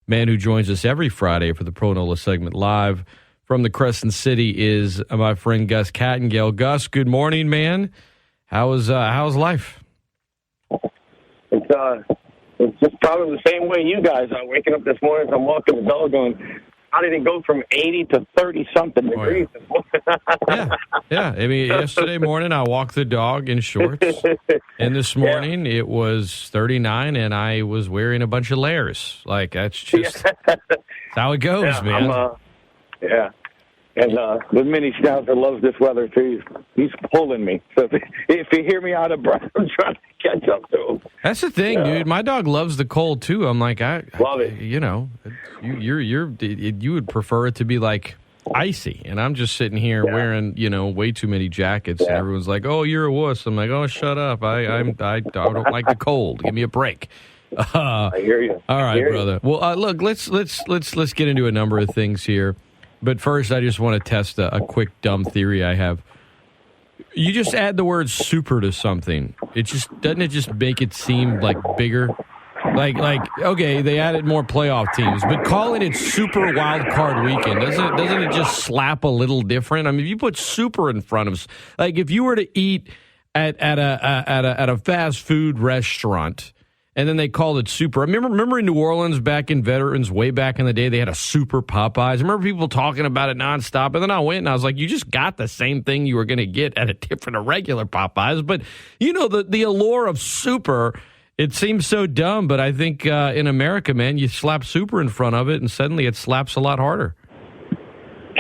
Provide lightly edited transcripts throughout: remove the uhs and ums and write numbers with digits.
Man who joins us every Friday for the Pro Nola segment live from the Crescent City is my friend Gus Kattengell. Gus, good morning, man. How's life? It's just probably the same way you guys are. Waking up this morning, I'm walking the dog going, how did it go from 80 to 30-something degrees? Yeah. I mean, yesterday morning I walked the dog in shorts, and this morning it was 39, and I was wearing a bunch of layers. Like, that's just that's how it goes, man. And the mini schnauzer loves this weather, too. He's pulling me. So if you hear me out of breath, I'm trying to catch up to him. That's the thing, dude. My dog loves the cold, too. I'm like, love it. You know, you would prefer it to be, like, icy. And I'm just sitting here wearing, way too many jackets. And everyone's like, oh, you're a wuss. I'm like, oh, shut up. I don't like the cold. Give me a break. I hear you. All right, brother. Well, look, let's get into a number of things here. But first, I just want to test a quick dumb theory I have. You just add the word super to something. Doesn't it just make it seem like bigger? Like okay, they added more playoff teams, but calling it Super Wild Card Weekend doesn't it just slap a little different? I mean, if you put super in front of, like, if you were to eat at a fast food restaurant, and then they called it super. I remember in New Orleans back in Veterans, way back in the day, they had a super Popeyes. I remember people talking about it nonstop. And then I went and I was like, you just got the same thing you were going to get at a regular Popeyes. But, the allure of super, it seems so dumb. But I think in America, man, you slap super in front of it and suddenly it slaps a lot harder.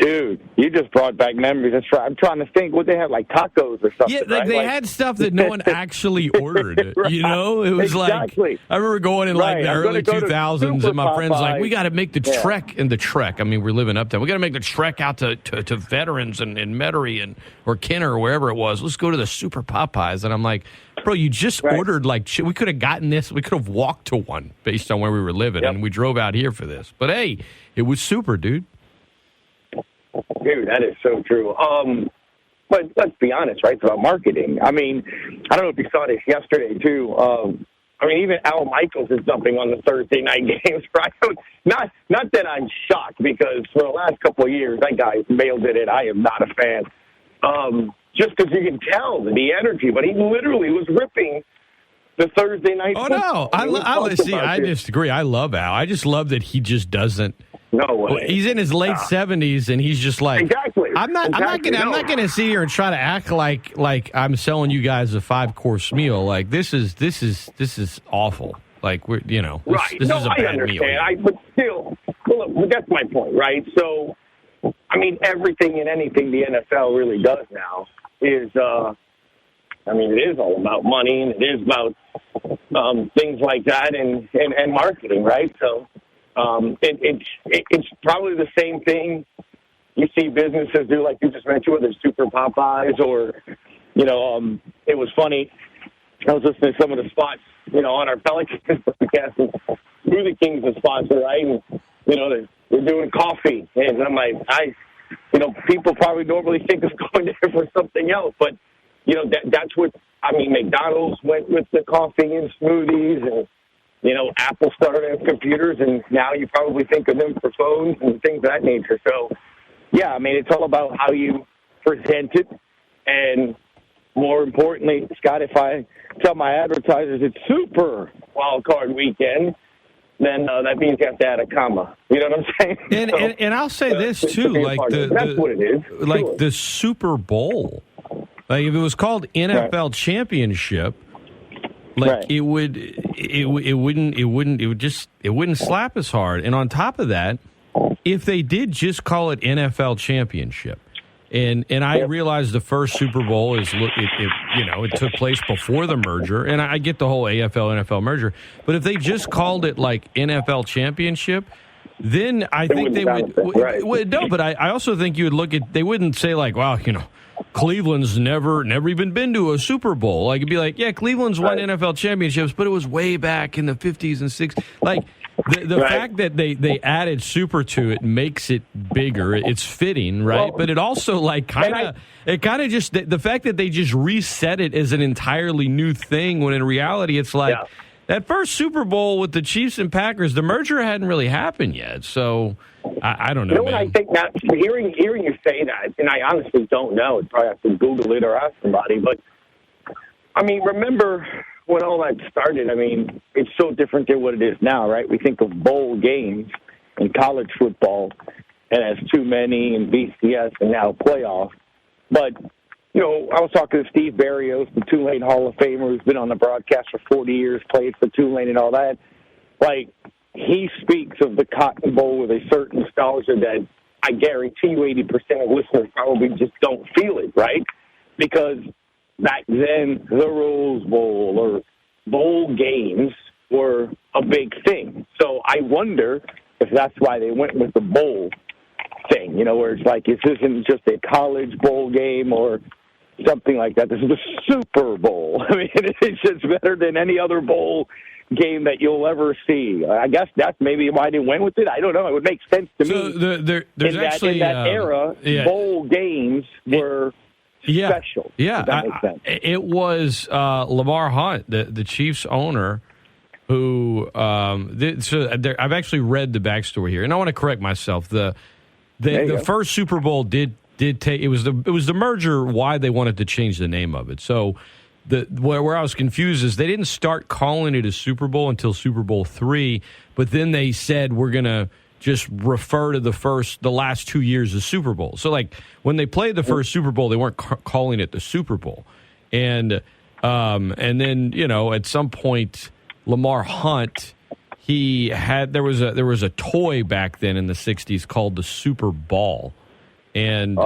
Dude, you just brought back memories. That's right. I'm trying to think what they had, like tacos or something. Yeah, they had stuff that no one actually ordered. Right. It was exactly. like, I remember going in like the early 2000s, and my friends like, we got to make the trek. And the trek, I mean, we're living uptown. We got to make the trek out to Veterans and Metairie or Kenner or wherever it was. Let's go to the Super Popeyes. And I'm like, bro, you just ordered we could have gotten this. We could have walked to one based on where we were living, and we drove out here for this. But hey, it was super, dude. Dude, that is so true. But let's be honest, right? It's about marketing. I mean, I don't know if you saw this yesterday, too. Even Al Michaels is jumping on the Thursday night games, right? Not that I'm shocked, because for the last couple of years, that guy mailed it. I am not a fan. Just because you can tell the energy, but he literally was ripping the Thursday night. Oh, no. I disagree. I love Al. I just love that he just doesn't. No way. He's in his late 70s, and he's just like, exactly. I'm not gonna sit here and try to act like I'm selling you guys a 5-course meal. Like, this is awful. Like, this is a bad meal. But still, look, that's my point, right? So, I mean, everything and anything the NFL really does now is, it is all about money, and it is about things like that and marketing, right? So. It's probably the same thing you see businesses do, like you just mentioned, whether it's Super Popeyes or, it was funny. I was listening to some of the spots, on our Pelicans podcast, and Smoothie King's a sponsor, right? And, they're doing coffee. And I'm like, people probably normally think of going there for something else. But, that's what, McDonald's went with the coffee and smoothies, and, Apple started computers, and now you probably think of them for phones and things of that nature. So, it's all about how you present it. And more importantly, Scott, if I tell my advertisers it's Super Wild Card Weekend, then that means you have to add a comma. You know what I'm saying? And I'll say this, too. Like that's what it is. Like the Super Bowl. Like, if it was called NFL Championship, it wouldn't slap as hard. And on top of that, if they did just call it NFL Championship, and I realize the first Super Bowl it took place before the merger, and I get the whole AFL NFL merger, but if they just called it like NFL Championship, then I think they would. No, but I also think you would look at, they wouldn't say like, wow, Cleveland's never even been to a Super Bowl. Like, it'd be like, yeah, Cleveland's won NFL championships, but it was way back in the 50s and 60s. Like, the fact that they added super to it makes it bigger. It's fitting, right? But it also, like, kind of just, the fact that they just reset it as an entirely new thing, when in reality it's like, that first Super Bowl with the Chiefs and Packers, the merger hadn't really happened yet. So I don't know. You know what I think now? Hearing you say that, and I honestly don't know. I'd probably have to Google it or ask somebody. But I mean, remember when all that started? I mean, it's so different than what it is now, right? We think of bowl games in college football, and as too many in BCS, and now playoff. But you know, I was talking to Steve Barrios, the Tulane Hall of Famer, who's been on the broadcast for 40 years, played for Tulane and all that. Like, he speaks of the Cotton Bowl with a certain nostalgia that I guarantee you 80% of listeners probably just don't feel it, right? Because back then, the Rose Bowl or bowl games were a big thing. So I wonder if that's why they went with the bowl thing, you know, where it's like, this isn't just a college bowl game or something like that. This is the Super Bowl. I mean, it's just better than any other bowl game that you'll ever see. I guess that's maybe why they went with it. I don't know. It would make sense to me. There's in that era, bowl games were special. Yeah, that makes sense. It was Lamar Hunt, the Chiefs owner, who I've actually read the backstory here, and I want to correct myself. The first Super Bowl did take it was the merger why they wanted to change the name of it. So where I was confused is they didn't start calling it a Super Bowl until Super Bowl III, but then they said we're gonna just refer to the last 2 years as Super Bowl. So like when they played the first Super Bowl, they weren't calling it the Super Bowl, and then you know at some point Lamar Hunt. There was a toy back then in the 60s called the Super Ball. And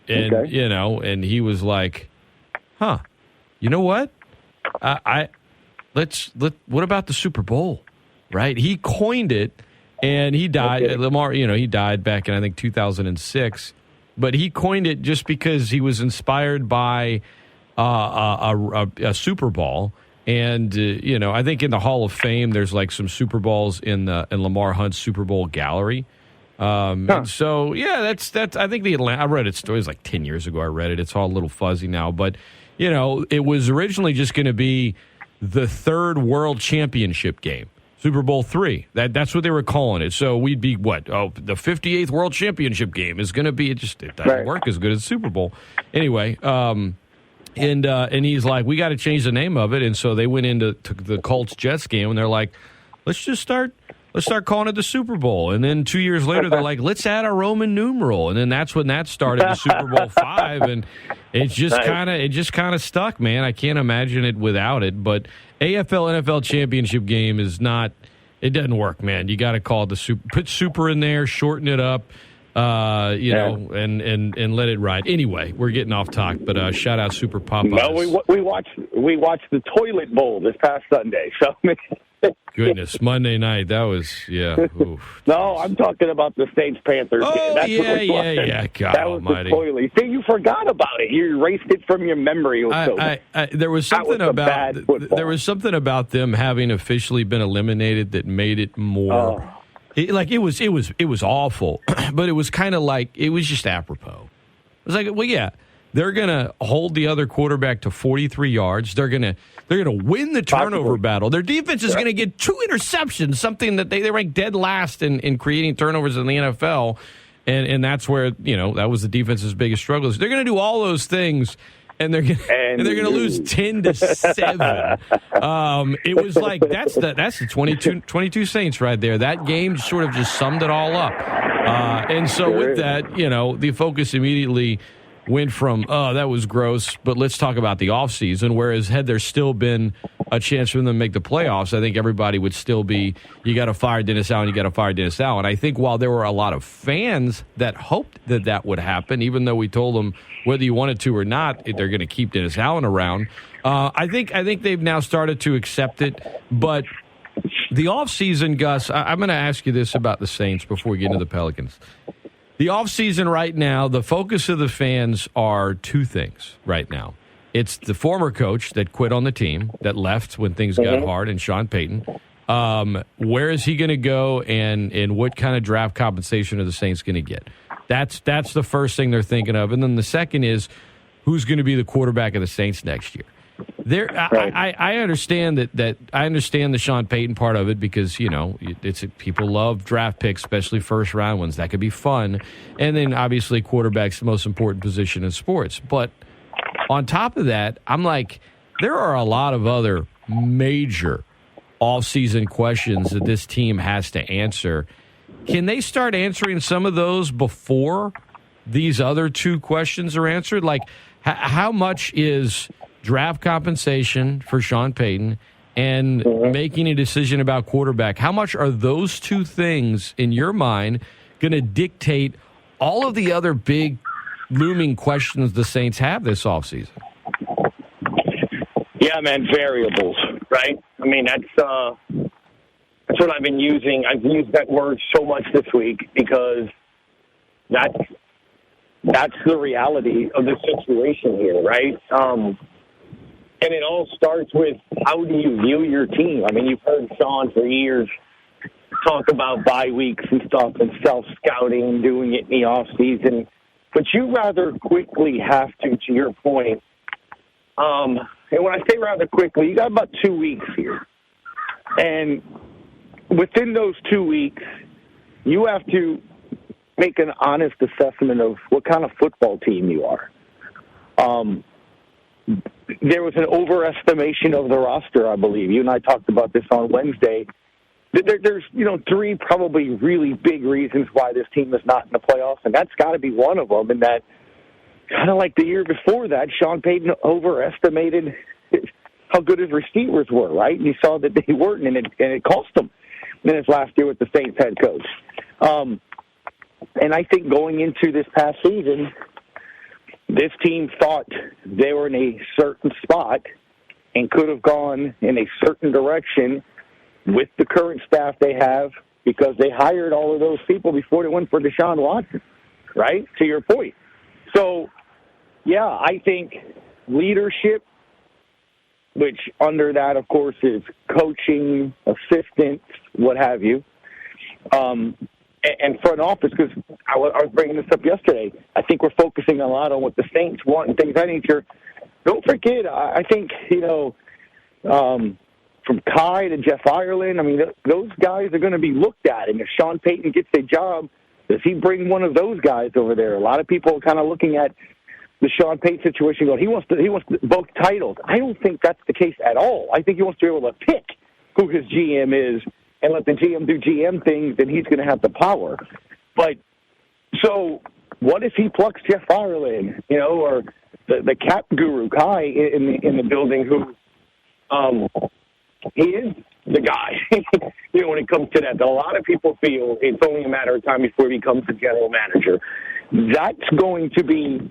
you know, and he was like, you know what? What about the Super Bowl? Right? He coined it and he died. Okay. Lamar, you know, he died back in I think 2006, but he coined it just because he was inspired by a Super Bowl. And, you know, I think in the Hall of Fame, there's like some Super Bowls in Lamar Hunt's Super Bowl gallery. So, yeah, that's I think I read it. It was like 10 years ago I read it. It's all a little fuzzy now. But, you know, it was originally just going to be the third World Championship game, Super Bowl III. That's what they were calling it. So we'd be, the 58th World Championship game is going to be, it doesn't work as good as Super Bowl. Anyway, And he's like, we got to change the name of it. And so they went into the Colts-Jets game, and they're like, let's start calling it the Super Bowl. And then 2 years later, they're like, let's add a Roman numeral. And then that's when that started, the Super Bowl V. And it's just kind of stuck, man. I can't imagine it without it. But AFL NFL championship game is not. It doesn't work, man. You got to call it the Super. Put Super in there, shorten it up. You know, and let it ride. Anyway, we're getting off talk, but shout out Super Popeyes. No, we watched the Toilet Bowl this past Sunday. So goodness, Monday night that was Oof, no, I'm talking about the Saints Panthers game. That's yeah. God that was Almighty. The toilet. See, you forgot about it. You erased it from your memory. There was something about them having officially been eliminated that made it more. Oh. It was awful, but it was kind of like it was just apropos. It was like, well, yeah, they're gonna hold the other quarterback to 43 yards. They're gonna win the turnover battle. Their defense is gonna get 2 interceptions, something that they ranked dead last in creating turnovers in the NFL, and that's where that was the defense's biggest struggles. They're gonna do all those things. And they're gonna lose 10-7. It was like that's the 22 Saints right there. That game sort of just summed it all up. And so with that, the focus immediately went from that was gross, but let's talk about the offseason. Whereas had there still been a chance for them to make the playoffs, I think everybody would still be, you got to fire Dennis Allen, I think while there were a lot of fans that hoped that would happen, even though we told them whether you wanted to or not, they're going to keep Dennis Allen around. I think they've now started to accept it. But the offseason, Gus, I'm going to ask you this about the Saints before we get into the Pelicans. The offseason right now, the focus of the fans are two things right now. It's the former coach that quit on the team, that left when things got hard, and Sean Payton. Where is he going to go, and what kind of draft compensation are the Saints going to get? That's the first thing they're thinking of. And then the second is, who's going to be the quarterback of the Saints next year? There, Right. I understand that I understand the Sean Payton part of it because people love draft picks, especially first round ones. That could be fun, and then obviously quarterback's the most important position in sports. But on top of that, I'm like, there are a lot of other major offseason questions that this team has to answer. Can they start answering some of those before these other two questions are answered? Like, how much is draft compensation for Sean Payton and making a decision about quarterback? How much are those two things, in your mind, going to dictate all of the other big looming questions the Saints have this offseason? Yeah, man, variables, right? I mean, that's what I've been using. I've used that word so much this week because that's the reality of the situation here, right? And it all starts with, how do you view your team? I mean, you've heard Sean for years talk about bye weeks and stuff and self-scouting, doing it in the off-season. But you rather quickly have to your point. And when I say rather quickly, you got about 2 weeks here. And within those 2 weeks, you have to make an honest assessment of what kind of football team you are. There was an overestimation of the roster, I believe. You and I talked about this on Wednesday. There's three probably really big reasons why this team is not in the playoffs, and that's got to be one of them. And that, kind of like the year before that, Sean Payton overestimated how good his receivers were, right? And you saw that they weren't, and it cost him in his last year with the Saints head coach. And I think going into this past season, this team thought they were in a certain spot and could have gone in a certain direction with the current staff they have because they hired all of those people before they went for Deshaun Watson, right? To your point. So, yeah, I think leadership, which under that, of course, is coaching, assistants, what have you, and front office, because I was bringing this up yesterday. I think we're focusing a lot on what the Saints want and things of that nature. Don't forget, I think, from Kai to Jeff Ireland, I mean, those guys are going to be looked at. And if Sean Payton gets a job, does he bring one of those guys over there? A lot of people are kind of looking at the Sean Payton situation going, he wants both titles. I don't think that's the case at all. I think he wants to be able to pick who his GM is and let the GM do GM things, then he's going to have the power. But so what if he plucks Jeff Ireland, or the cap guru Kai in the building, who he is the guy. When it comes to that, a lot of people feel it's only a matter of time before he becomes the general manager. That's going to be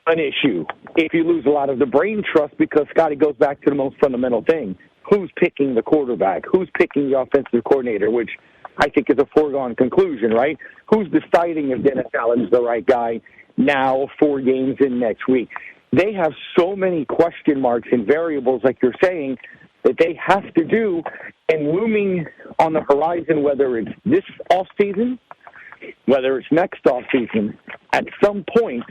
an issue if you lose a lot of the brain trust, because Scotty goes back to the most fundamental thing. Who's picking the quarterback? Who's picking the offensive coordinator, which I think is a foregone conclusion, right? Who's deciding if Dennis Allen's the right guy now, 4 games in next week? They have so many question marks and variables, like you're saying, that they have to do, and looming on the horizon, whether it's this offseason, whether it's next offseason, at some point,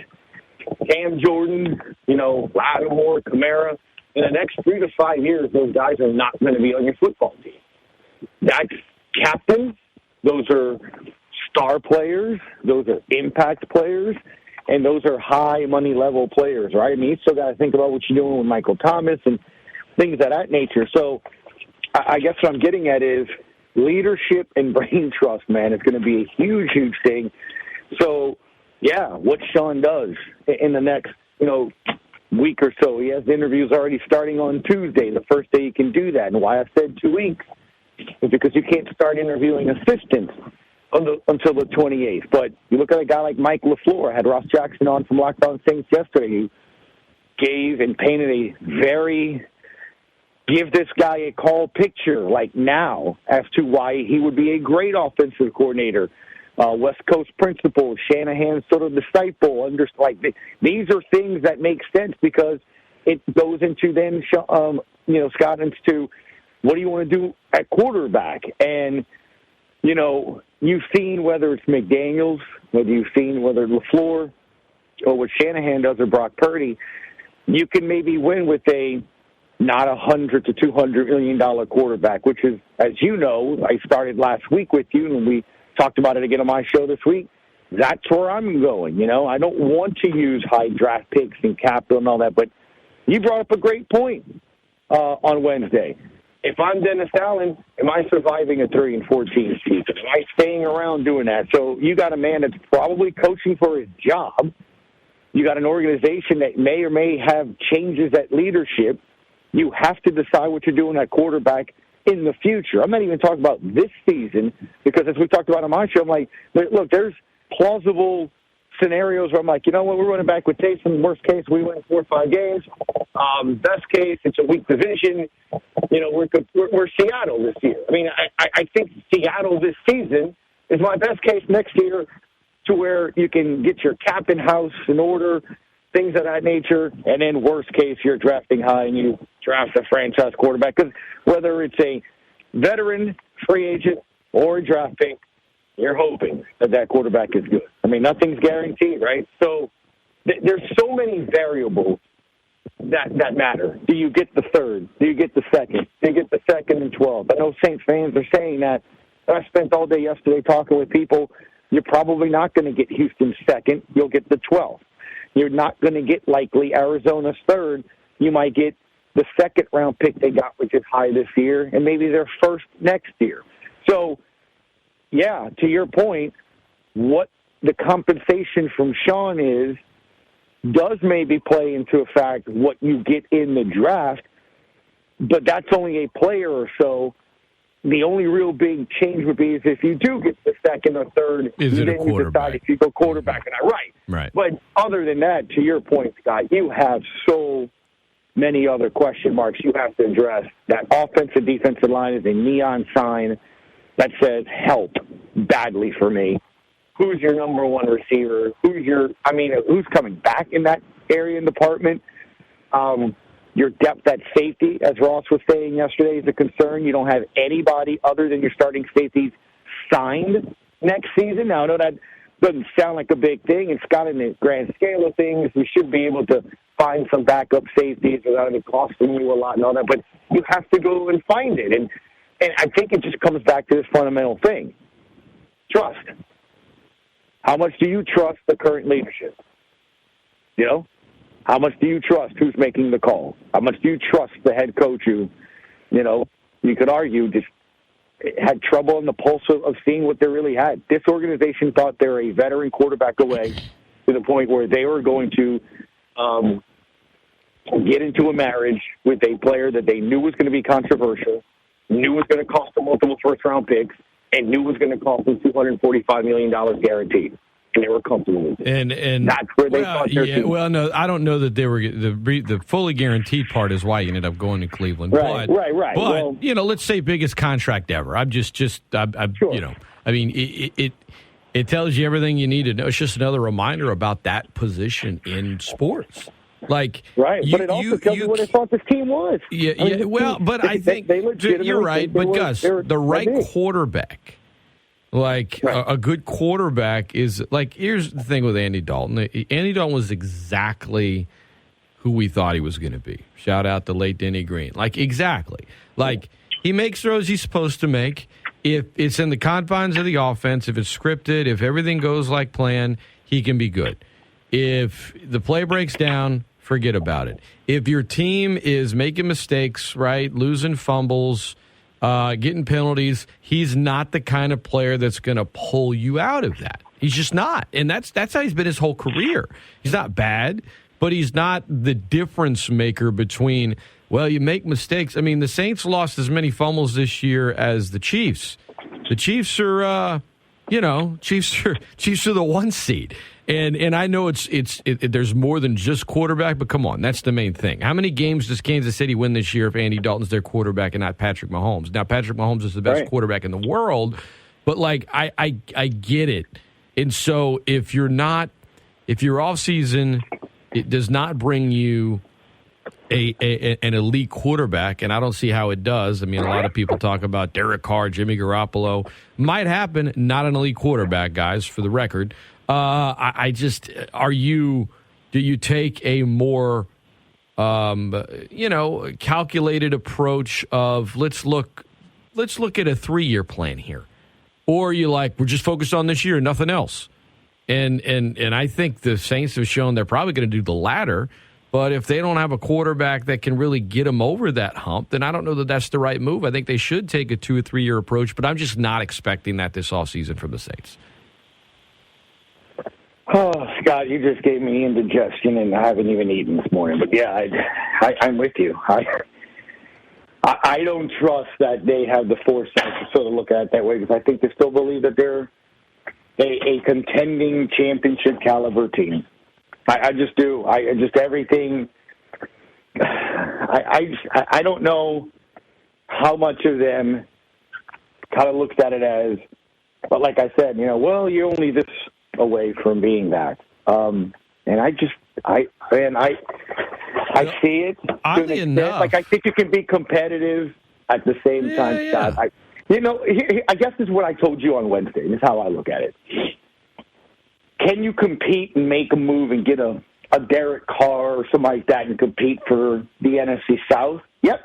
Cam Jordan, Lattimore, Kamara, in the next 3 to 5 years, those guys are not going to be on your football team. That's captains. Those are star players. Those are impact players. And those are high money level players, right? I mean, you still got to think about what you're doing with Michael Thomas and things of that nature. So I guess what I'm getting at is leadership and brain trust, man, is going to be a huge, huge thing. So, yeah, what Sean does in the next, week or so. He has interviews already starting on Tuesday, the first day you can do that. And why I said 2 weeks is because you can't start interviewing assistants until the 28th. But you look at a guy like Mike LaFleur. I had Ross Jackson on from Locked On Saints yesterday, who gave and painted a very give this guy a call picture, like now, as to why he would be a great offensive coordinator. West Coast principle, Shanahan sort of disciple. These are things that make sense because it goes into then, Scott, into what do you want to do at quarterback? And, you've seen whether it's McDaniels, whether you've seen whether LaFleur or what Shanahan does or Brock Purdy, you can maybe win with a not $100 to $200 million quarterback, which is, as you know, I started last week with you, and we talked about it again on my show this week. That's where I'm going. I don't want to use high draft picks and capital and all that, but you brought up a great point on Wednesday. If I'm Dennis Allen, am I surviving a 3-14 season? Am I staying around doing that? So you got a man that's probably coaching for his job. You got an organization that may or may have changes at leadership. You have to decide what you're doing at quarterback in the future. I'm not even talking about this season because, as we talked about on my show, I'm like, look, there's plausible scenarios where I'm like, you know what, we're running back with Taysom. Worst case, we win 4 or 5 games. Best case, it's a weak division. We're Seattle this year. I mean, I think Seattle this season is my best case next year to where you can get your captain house in order, things of that nature, and then worst case, you're drafting high and you draft a franchise quarterback. Because whether it's a veteran, free agent, or a draft pick, you're hoping that quarterback is good. I mean, nothing's guaranteed, right? So there's so many variables that matter. Do you get the third? Do you get the second? Do you get the second and 12th? I know Saints fans are saying that. I spent all day yesterday talking with people. You're probably not going to get Houston's second. You'll get the 12th. You're not going to get likely Arizona's third. You might get the second-round pick they got, which is high this year, and maybe their first next year. So, yeah, to your point, what the compensation from Sean is does maybe play into a fact what you get in the draft, but that's only a player or so. The only real big change would be is if you do get the second or third, is it then a you decide if you go quarterback or not. Right. But other than that, to your point, Scott, you have so many other question marks you have to address. That offensive defensive line is a neon sign that says help badly for me. Who's your number one receiver? Who's coming back in that area and department? Your depth at safety, as Ross was saying yesterday, is a concern. You don't have anybody other than your starting safeties signed next season. Now, I know that doesn't sound like a big thing. It's got in the grand scale of things. We should be able to find some backup safeties without it costing you a lot and all that. But you have to go and find it. And I think it just comes back to this fundamental thing. Trust. How much do you trust the current leadership? How much do you trust who's making the call? How much do you trust the head coach who, you could argue just had trouble on the pulse of seeing what they really had? This organization thought they were a veteran quarterback away to the point where they were going to get into a marriage with a player that they knew was going to be controversial, knew was going to cost them multiple first-round picks, and knew was going to cost them $245 million guaranteed. And they were comfortable with it. And that's where they thought their team. Well, no, I don't know that they were the fully guaranteed part is why you ended up going to Cleveland. Right. But Well, let's say biggest contract ever. I'm sure. It tells you everything you need to know. It's just another reminder about that position in sports. But it also tells you what I thought this team was. I think you're right. But Gus, the right quarterback. A good quarterback is here's the thing with Andy Dalton. Andy Dalton was exactly who we thought he was going to be. Shout out to late Denny Green. Exactly. He makes throws he's supposed to make. If it's in the confines of the offense, if it's scripted, if everything goes like planned, he can be good. If the play breaks down, forget about it. If your team is making mistakes, losing fumbles, getting penalties, he's not the kind of player that's going to pull you out of that. He's just not. And that's how he's been his whole career. He's not bad, but he's not the difference maker between, you make mistakes. I mean, the Saints lost as many fumbles this year as the Chiefs. The Chiefs are, Chiefs are the 1 seed. And I know there's more than just quarterback, but come on, that's the main thing. How many games does Kansas City win this year if Andy Dalton's their quarterback and not Patrick Mahomes? Now, Patrick Mahomes is the best quarterback in the world, but I get it. And so if your offseason, it does not bring you an elite quarterback, and I don't see how it does. I mean, a lot of people talk about Derek Carr, Jimmy Garoppolo. Might happen, not an elite quarterback, guys, for the record. Do you take a more calculated approach of let's look at a 3-year plan here, or we're just focused on this year and nothing else. And I think the Saints have shown they're probably going to do the latter. But if they don't have a quarterback that can really get them over that hump, then I don't know that that's the right move. I think they should take a 2 or 3 year approach, but I'm just not expecting that this offseason from the Saints. Oh, Scott, you just gave me indigestion, and I haven't even eaten this morning. But, yeah, I'm with you. I don't trust that they have the foresight to sort of look at it that way, because I think they still believe that they're a contending championship caliber team. I just do. Everything. I don't know how much of them kind of looks at it as, but like I said, you're only this away from being that. And I see it. Oddly enough, I think you can be competitive at the same time, Scott. I guess this is what I told you on Wednesday. This is how I look at it. Can you compete and make a move and get a Derek Carr or somebody like that and compete for the NFC South? Yep.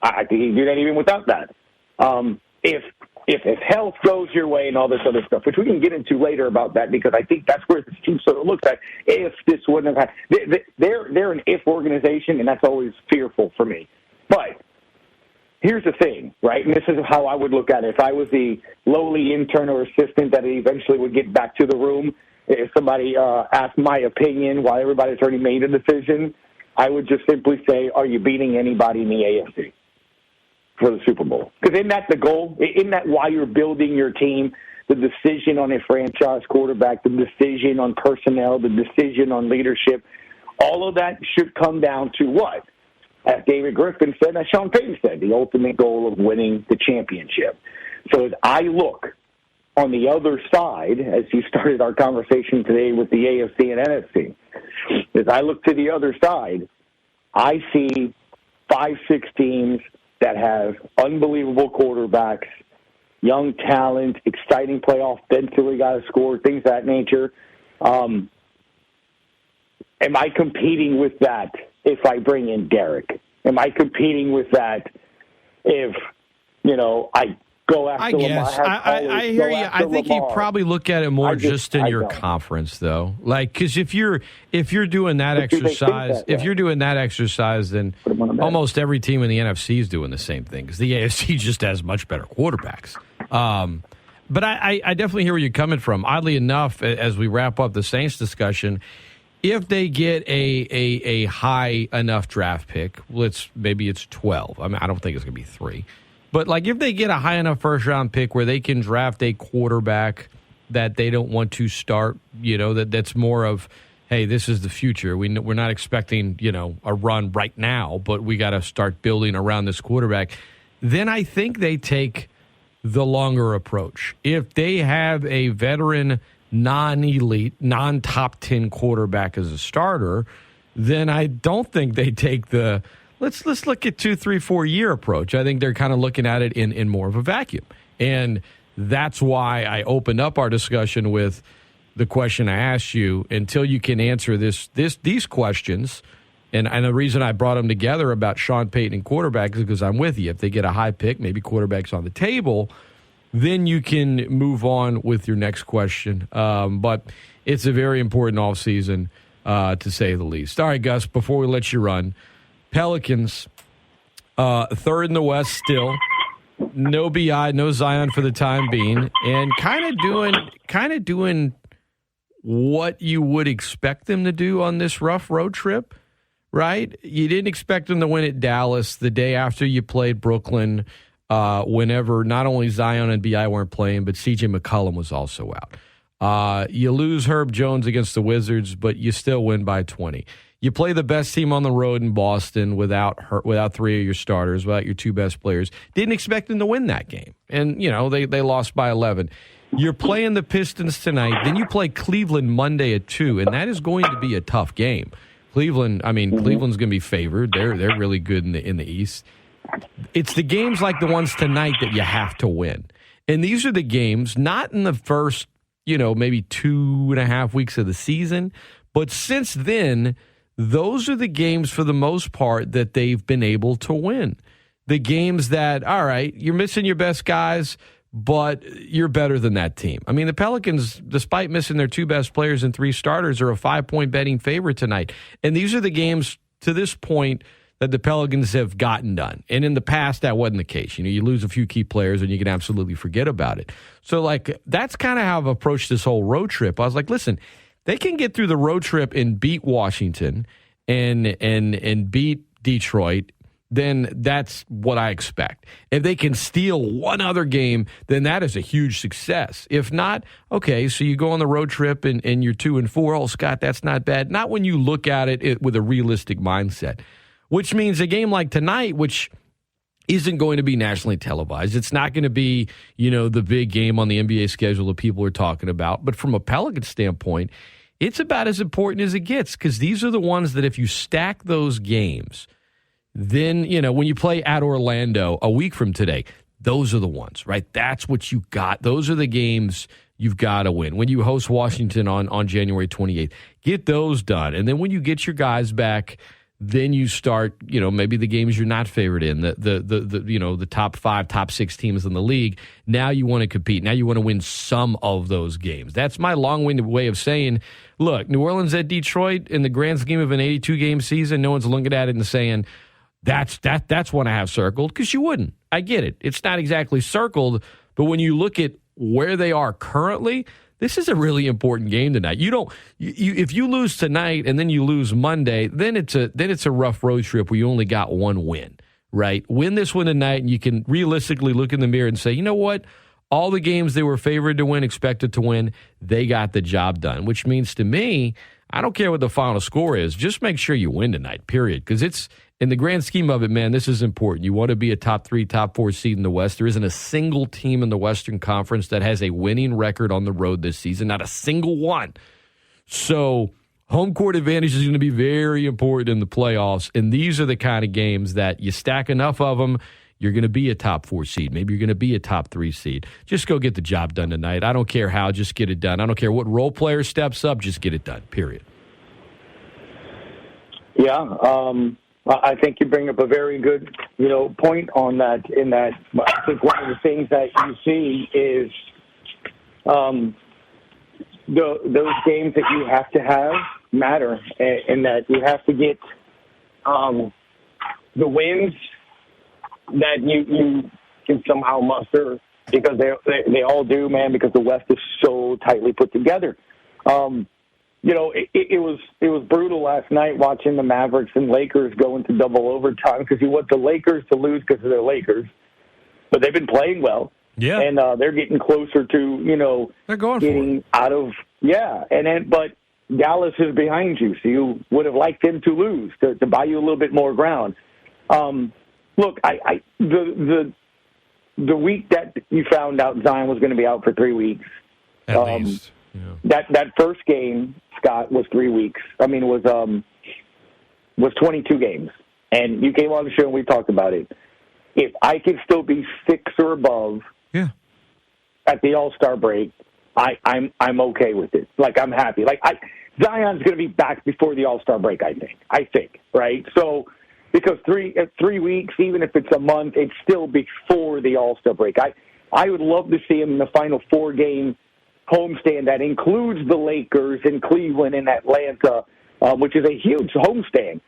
I think you can do that even without that. If health goes your way and all this other stuff, which we can get into later about that, because I think that's where this team sort of looks at. If this wouldn't have happened, they're an if organization, and that's always fearful for me. But here's the thing, right? And this is how I would look at it. If I was the lowly intern or assistant that eventually would get back to the room, if somebody asked my opinion while everybody's already made a decision, I would just simply say, are you beating anybody in the AFC for the Super Bowl? Because isn't that the goal? Isn't that why you're building your team? The decision on a franchise quarterback, the decision on personnel, the decision on leadership, all of that should come down to what? As David Griffin said, as Sean Payton said, the ultimate goal of winning the championship. So as I look on the other side, as you started our conversation today with the AFC and NFC, as I look to the other side, I see 5-6 teams that have unbelievable quarterbacks, young talent, exciting playoff, eventually got to score, things of that nature. Am I competing with that if I bring in Derek? Am I competing with that if, I go after I guess. Lamar? I hear you. I think Lamar. you probably look at it more just in your conference, though. Because if you're doing that exercise, then almost every team in the NFC is doing the same thing, because the AFC just has much better quarterbacks. But I definitely hear where you're coming from. Oddly enough, as we wrap up the Saints discussion, if they get a high enough draft pick, maybe it's 12. I mean, I don't think it's going to be 3. But, if they get a high enough first-round pick where they can draft a quarterback that they don't want to start, that's more of, hey, this is the future. We're not expecting, a run right now, but we got to start building around this quarterback. Then I think they take the longer approach. If they have a veteran, non-elite, non-top 10 quarterback as a starter, then I don't think they take the let's look at 2, 3, 4 year approach. I think they're kind of looking at it in more of a vacuum. And that's why I opened up our discussion with the question I asked you. Until you can answer these questions, and the reason I brought them together about Sean Payton and quarterbacks is because I'm with you. If they get a high pick, maybe quarterback's on the table, then you can move on with your next question. But it's a very important offseason, to say the least. All right, Gus, before we let you run, Pelicans, third in the West still. No BI, no Zion for the time being, and kind of doing what you would expect them to do on this rough road trip, right? You didn't expect them to win at Dallas the day after you played Brooklyn, whenever not only Zion and BI weren't playing, but CJ McCollum was also out. You lose Herb Jones against the Wizards, but you still win by 20. You play the best team on the road in Boston without 3 of your starters, without your 2 best players. Didn't expect them to win that game. And, they lost by 11. You're playing the Pistons tonight. Then you play Cleveland Monday at 2, and that is going to be a tough game. Cleveland's going to be favored. They're really good in the East. It's the games like the ones tonight that you have to win. And these are the games, not in the first, maybe 2.5 weeks of the season, but since then, those are the games for the most part that they've been able to win. The games that, all right, you're missing your best guys, but you're better than that team. I mean, the Pelicans, despite missing their 2 best players and 3 starters, are a 5-point betting favorite tonight. And these are the games to this point that the Pelicans have gotten done. And in the past, that wasn't the case. You lose a few key players and you can absolutely forget about it. So, that's kind of how I've approached this whole road trip. I was like, listen, they can get through the road trip and beat Washington and beat Detroit, then that's what I expect. If they can steal one other game, then that is a huge success. If not, okay, so you go on the road trip and you're 2-4. Oh, Scott, that's not bad. Not when you look at it with a realistic mindset, which means a game like tonight, which isn't going to be nationally televised. It's not going to be, the big game on the NBA schedule that people are talking about. But from a Pelican standpoint, it's about as important as it gets, because these are the ones that if you stack those games, then, when you play at Orlando a week from today, those are the ones, right? That's what you got. Those are the games you've got to win. When you host Washington on January 28th, get those done. And then when you get your guys back, then you start, maybe the games you're not favored in, the top 5, top 6 teams in the league. Now you want to compete. Now you want to win some of those games. That's my long-winded way of saying, look, New Orleans at Detroit in the grand scheme of an 82-game season, no one's looking at it and saying, that's one I have circled, because you wouldn't. I get it. It's not exactly circled, but when you look at where they are currently, this is a really important game tonight. If you lose tonight and then you lose Monday, then it's a rough road trip where you only got one win, right? Win this one tonight, and you can realistically look in the mirror and say, you know what? All the games they were favored to win, expected to win, they got the job done, which means to me, I don't care what the final score is. Just make sure you win tonight, period, because it's, in the grand scheme of it, man, this is important. You want to be a top 3, top 4 seed in the West. There isn't a single team in the Western Conference that has a winning record on the road this season, not a single one. So home court advantage is going to be very important in the playoffs, and these are the kind of games that you stack enough of them, you're going to be a top 4 seed. Maybe you're going to be a top 3 seed. Just go get the job done tonight. I don't care how, just get it done. I don't care what role player steps up, just get it done, period. Yeah, I think you bring up a very good, point on that. In that, I think one of the things that you see is those games that you have to have matter, and that you have to get the wins that you can somehow muster, because they all do, man. Because the West is so tightly put together. It was brutal last night watching the Mavericks and Lakers go into double overtime, because you want the Lakers to lose because they're Lakers, but they've been playing well. Yeah, and they're getting closer to they're going getting out of but Dallas is behind you, so you would have liked them to lose to buy you a little bit more ground. Look, the week that you found out Zion was going to be out for 3 weeks, at least. Yeah. That first game, Scott, was 3 weeks. I mean, was 22 games, and you came on the show and we talked about it. If I could still be 6 or above, at the All-Star break, I'm okay with it. I'm happy. Zion's going to be back before the All-Star break. I think, right? So, because 3 weeks, even if it's a month, it's still before the All-Star break. I would love to see him in the final 4-game homestand that includes the Lakers in Cleveland and Atlanta, which is a huge homestand,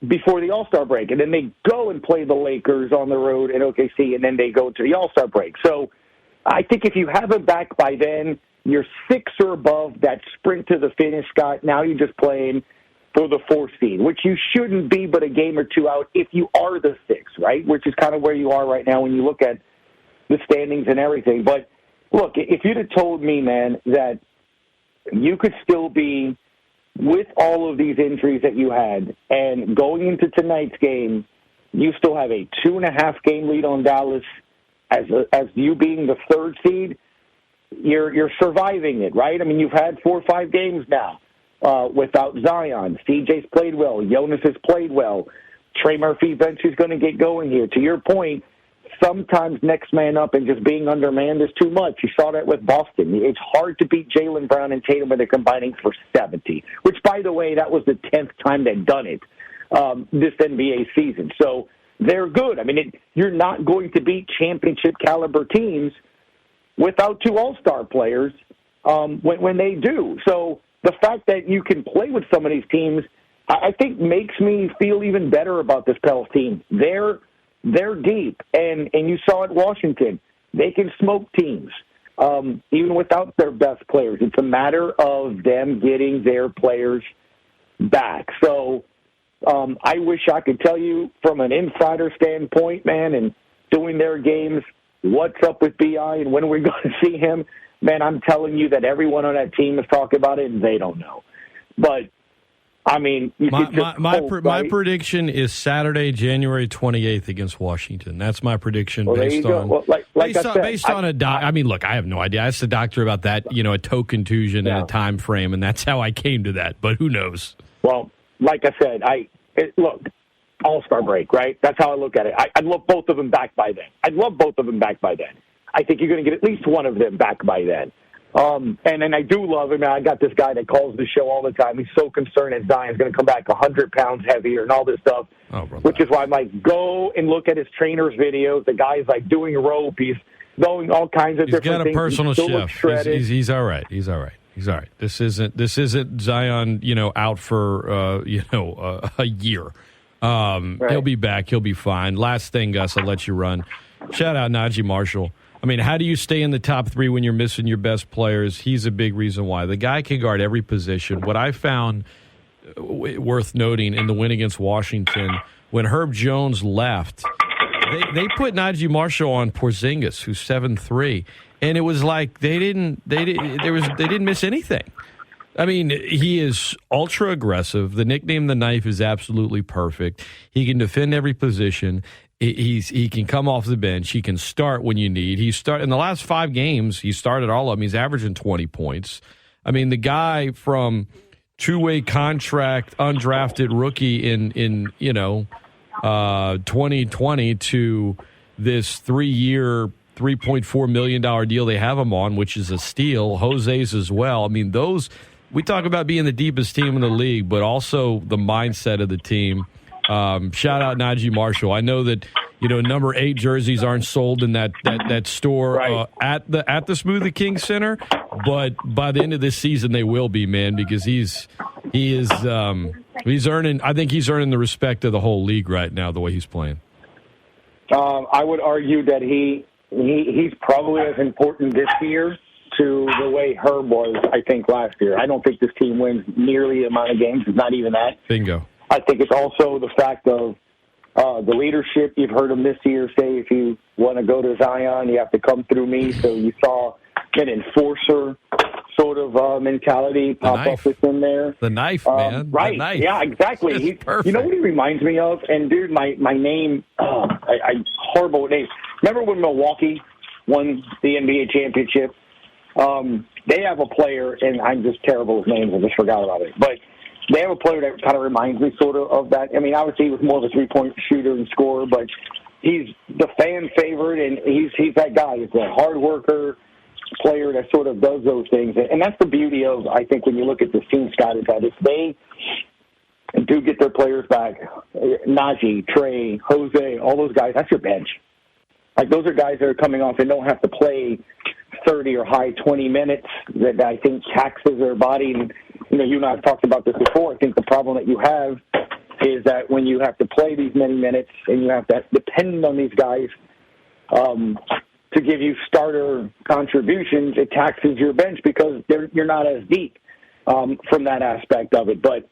before the All-Star break. And then they go and play the Lakers on the road in OKC, and then they go to the All-Star break. So I think if you have him back by then, you're 6 or above that sprint to the finish, Scott. Now you're just playing for the 4th seed, which you shouldn't be but a game or 2 out if you are the 6th, right? Which is kind of where you are right now when you look at the standings and everything. But look, if you'd have told me, man, that you could still be, with all of these injuries that you had, and going into tonight's game, you still have a 2.5-game lead on Dallas as you being the 3rd seed, you're surviving it, right? I mean, you've had 4 or 5 games now without Zion. CJ's played well. Jonas has played well. Trey Murphy eventually is going to get going here. To your point, sometimes next man up and just being undermanned is too much. You saw that with Boston. It's hard to beat Jaylen Brown and Tatum when they're combining for 70, which, by the way, that was the 10th time they've done it this NBA season. So they're good. I mean, you're not going to beat championship-caliber teams without two all-star players when they do. So the fact that you can play with some of these teams, I think, makes me feel even better about this Pels team. They're deep, and you saw at Washington, they can smoke teams, even without their best players. It's a matter of them getting their players back. So I wish I could tell you from an insider standpoint, man, and doing their games, what's up with B.I. and when we're going to see him. Man, I'm telling you that everyone on that team is talking about it, and they don't know. But I mean, my prediction is Saturday, January 28th against Washington. That's my prediction based on a doc. I mean, look, I have no idea. I asked the doctor about that, a toe contusion and a time frame, and that's how I came to that. But who knows? Well, like I said, look, All-Star break, right? That's how I look at it. I'd love both of them back by then. I think you're going to get at least one of them back by then. And then I do love him. I got this guy that calls the show all the time. He's so concerned that Zion's going to come back 100 pounds heavier and all this stuff, which is why I'm like, go and look at his trainer's videos. The guy's like doing rope. He's doing all kinds of different things. He's got a personal chef. He's all right. He's all right. This isn't Zion, out for a year. Right. He'll be back. He'll be fine. Last thing, Gus, I'll let you run. Shout out Naji Marshall. I mean, how do you stay in the top three when you're missing your best players? He's a big reason why. The guy can guard every position. What I found worth noting in the win against Washington, when Herb Jones left, they put Naji Marshall on Porzingis, who's 7'3", and it was like they didn't miss anything. I mean, he is ultra aggressive. The nickname The Knife is absolutely perfect. He can defend every position. He can come off the bench. He can start when you need. In the last 5 games, he started all of them. He's averaging 20 points. I mean, the guy from two-way contract, undrafted rookie in 2020 to this 3-year, $3.4 million deal they have him on, which is a steal. Jose's as well. I mean, we talk about being the deepest team in the league, but also the mindset of the team. Shout out Naji Marshall. I know that number 8 jerseys aren't sold in that store right. at the Smoothie King Center, but by the end of this season they will be, man, because he's earning. I think he's earning the respect of the whole league right now, the way he's playing. I would argue that he's probably as important this year to the way Herb was, I think, last year. I don't think this team wins nearly the amount of games. It's not even that. Bingo. I think it's also the fact of the leadership. You've heard him this year say, if you want to go to Zion, you have to come through me. So you saw an enforcer sort of mentality pop up within there. The knife, man. Right. The knife. Yeah, exactly. You know what he reminds me of? And, dude, my name, I horrible with names. Remember when Milwaukee won the NBA championship? They have a player, and I'm just terrible with names. I just forgot about it. But they have a player that kind of reminds me sort of that. I mean, obviously he was more of a three-point shooter and scorer, but he's the fan favorite, and he's that guy. He's a hard worker player that sort of does those things. And that's the beauty of, I think, when you look at this team, Scott, is that if they do get their players back, Naji, Trey, Jose, all those guys, that's your bench. Like, those are guys that are coming off and don't have to play 30 or high 20 minutes that I think taxes their body. And, you and I have talked about this before. I think the problem that you have is that when you have to play these many minutes and you have to depend on these guys to give you starter contributions, it taxes your bench because you're not as deep from that aspect of it. But,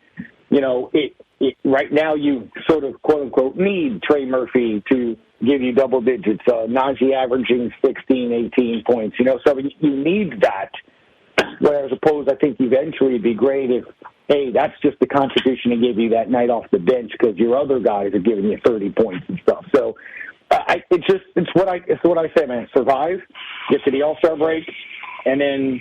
right now you sort of, quote-unquote, need Trey Murphy to give you double digits, Naji averaging 16, 18 points, so you need that. Whereas opposed, I think eventually it'd be great if, hey, that's just the contribution to give you that night off the bench because your other guys are giving you 30 points and stuff. So it's what I say, man. Survive, get to the All-Star break, and then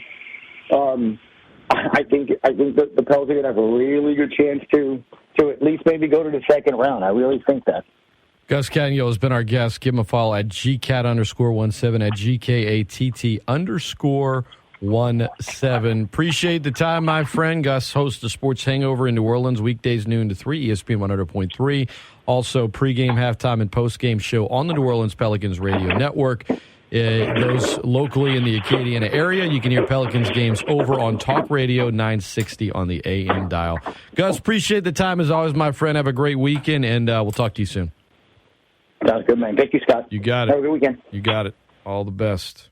I think that the Pels are going to have a really good chance to at least maybe go to the second round. I really think that. Gus Kattengell has been our guest. Give him a follow at GCat_17 at GKATT_17. Appreciate the time, my friend. Gus hosts the Sports Hangover in New Orleans, weekdays noon to 3, ESPN 100.3. Also, pregame, halftime, and postgame show on the New Orleans Pelicans radio network. Those locally in the Acadiana area, you can hear Pelicans games over on Talk Radio 960 on the AM dial. Gus, appreciate the time as always, my friend. Have a great weekend, and we'll talk to you soon. Sounds good, man. Thank you, Scott. You got it. Have a good weekend. You got it. All the best.